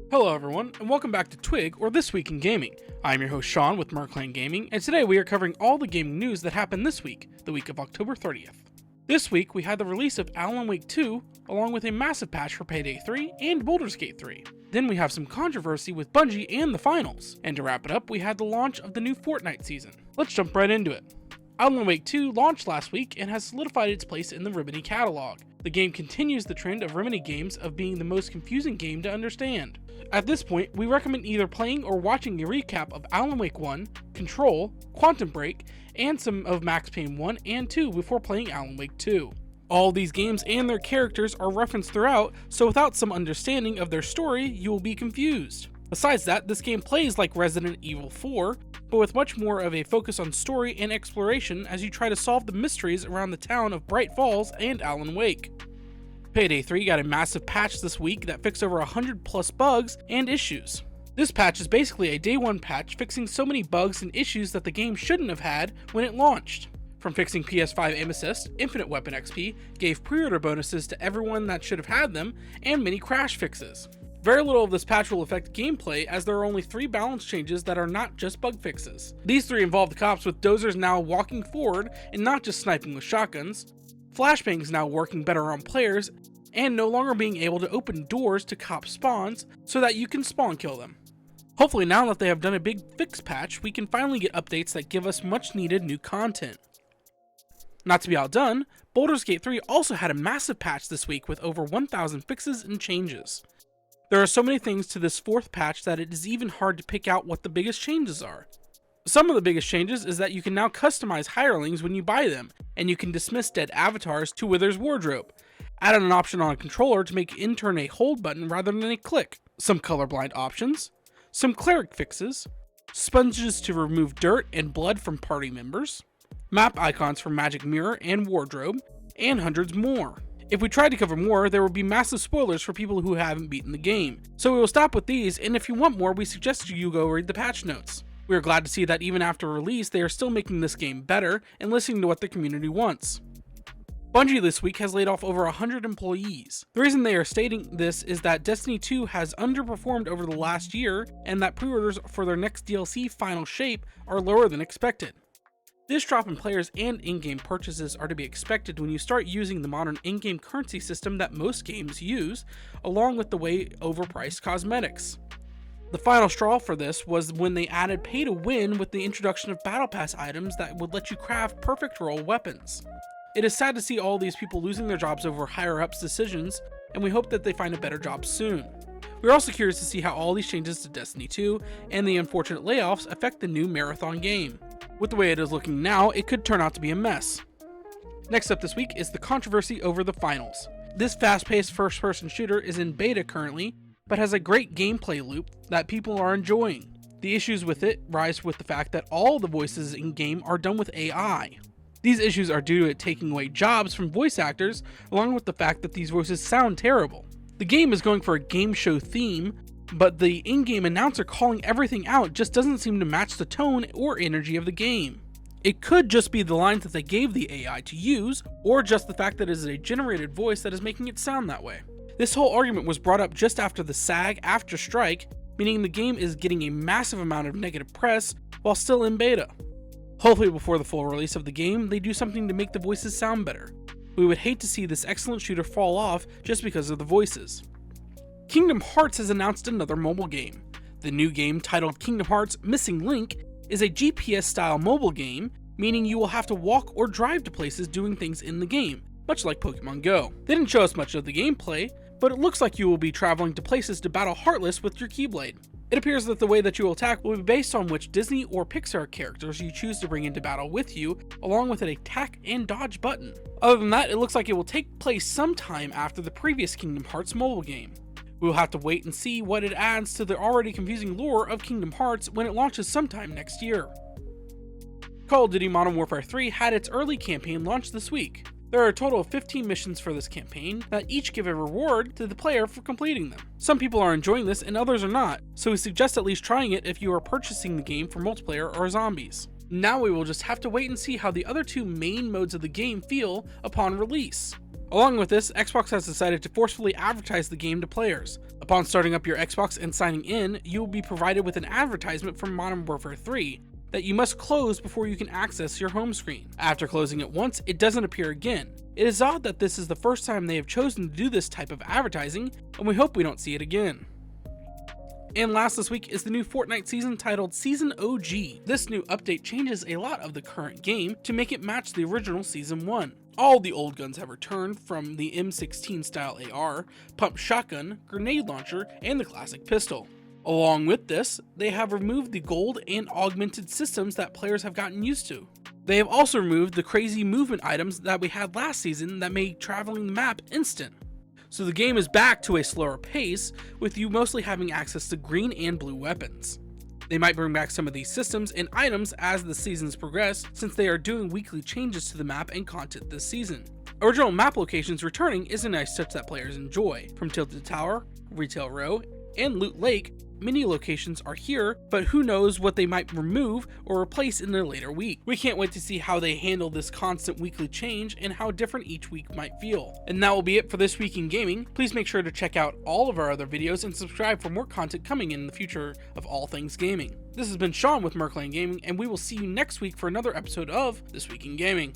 Hello everyone, and welcome back to Twig, or This Week in Gaming. I'm your host Sean with MER Gaming, and today we are covering all the gaming news that happened this week, the week of October 30th. This week we had the release of Alan Wake 2, along with a massive patch for Payday 3 and Baldur's Gate 3. Then we have some controversy with Bungie and The Finals, and to wrap it up we had the launch of the new Fortnite season. Let's jump right into it. Alan Wake 2 launched last week and has solidified its place in the Remedy catalog. The game continues the trend of Remedy games of being the most confusing game to understand. At this point, we recommend either playing or watching a recap of Alan Wake 1, Control, Quantum Break, and some of Max Payne 1 and 2 before playing Alan Wake 2. All these games and their characters are referenced throughout, so without some understanding of their story, you will be confused. Besides that, this game plays like Resident Evil 4, but with much more of a focus on story and exploration as you try to solve the mysteries around the town of Bright Falls and Alan Wake. Payday 3 got a massive patch this week that fixed over 100 plus bugs and issues. This patch is basically a day one patch fixing so many bugs and issues that the game shouldn't have had when it launched. From fixing PS5 aim assist, infinite weapon XP, gave pre-order bonuses to everyone that should have had them, and many crash fixes. Very little of this patch will affect gameplay as there are only 3 balance changes that are not just bug fixes. These 3 involve the cops with dozers now walking forward and not just sniping with shotguns, flashbangs now working better on players, and no longer being able to open doors to cop spawns so that you can spawn kill them. Hopefully now that they have done a big fix patch, we can finally get updates that give us much needed new content. Not to be outdone, Baldur's Gate 3 also had a massive patch this week with over 1,000 fixes and changes. There are so many things to this 4th patch that it is even hard to pick out what the biggest changes are. Some of the biggest changes is that you can now customize hirelings when you buy them, and you can dismiss dead avatars to Wither's wardrobe. Added an option on a controller to make intern a hold button rather than a click. Some colorblind options. Some cleric fixes. Sponges to remove dirt and blood from party members. Map icons for magic mirror and wardrobe. And hundreds more. If we tried to cover more, there would be massive spoilers for people who haven't beaten the game. So we will stop with these, and if you want more, we suggest you go read the patch notes. We are glad to see that even after release, they are still making this game better and listening to what the community wants. Bungie this week has laid off over 100 employees. The reason they are stating this is that Destiny 2 has underperformed over the last year, and that pre-orders for their next DLC, Final Shape, are lower than expected. This drop in players and in-game purchases are to be expected when you start using the modern in-game currency system that most games use, along with the way overpriced cosmetics. The final straw for this was when they added pay to win with the introduction of battle pass items that would let you craft perfect roll weapons. It is sad to see all these people losing their jobs over higher ups decisions, and we hope that they find a better job soon. We're also curious to see how all these changes to Destiny 2 and the unfortunate layoffs affect the new marathon game. With the way it is looking now, it could turn out to be a mess. Next up this week is the controversy over The Finals. This fast-paced first-person shooter is in beta currently, but has a great gameplay loop that people are enjoying. The issues with it rise with the fact that all the voices in-game are done with AI. These issues are due to it taking away jobs from voice actors, along with the fact that these voices sound terrible. The game is going for a game show theme, but the in-game announcer calling everything out just doesn't seem to match the tone or energy of the game. It could just be the lines that they gave the AI to use, or just the fact that it is a generated voice that is making it sound that way. This whole argument was brought up just after the SAG-AFTRA strike, meaning the game is getting a massive amount of negative press while still in beta. Hopefully before the full release of the game, they do something to make the voices sound better. We would hate to see this excellent shooter fall off just because of the voices. Kingdom Hearts has announced another mobile game. The new game, titled Kingdom Hearts Missing Link, is a GPS-style mobile game, meaning you will have to walk or drive to places doing things in the game, much like Pokemon Go. They didn't show us much of the gameplay, but it looks like you will be traveling to places to battle Heartless with your Keyblade. It appears that the way that you will attack will be based on which Disney or Pixar characters you choose to bring into battle with you, along with an attack and dodge button. Other than that, it looks like it will take place sometime after the previous Kingdom Hearts mobile game. We will have to wait and see what it adds to the already confusing lore of Kingdom Hearts when it launches sometime next year. Call of Duty Modern Warfare 3 had its early campaign launch this week. There are a total of 15 missions for this campaign that each give a reward to the player for completing them. Some people are enjoying this and others are not, so we suggest at least trying it if you are purchasing the game for multiplayer or zombies. Now we will just have to wait and see how the other 2 main modes of the game feel upon release. Along with this, Xbox has decided to forcefully advertise the game to players. Upon starting up your Xbox and signing in, you will be provided with an advertisement from Modern Warfare 3 that you must close before you can access your home screen. After closing it once, it doesn't appear again. It is odd that this is the first time they have chosen to do this type of advertising, and we hope we don't see it again. And last this week is the new Fortnite season titled Season OG. This new update changes a lot of the current game to make it match the original Season 1. All the old guns have returned, from the M16 style AR, pump shotgun, grenade launcher, and the classic pistol. Along with this, they have removed the gold and augmented systems that players have gotten used to. They have also removed the crazy movement items that we had last season that made traveling the map instant. So the game is back to a slower pace, with you mostly having access to green and blue weapons. They might bring back some of these systems and items as the seasons progress, since they are doing weekly changes to the map and content this season. Original map locations returning is a nice touch that players enjoy. From Tilted Tower, Retail Row, and Loot Lake, many locations are here, but who knows what they might remove or replace in a later week. We can't wait to see how they handle this constant weekly change and how different each week might feel. And that will be it for this week in gaming. Please make sure to check out all of our other videos and subscribe for more content coming in the future of all things gaming. This has been Sean with MER Gaming, and we will see you next week for another episode of This Week in Gaming.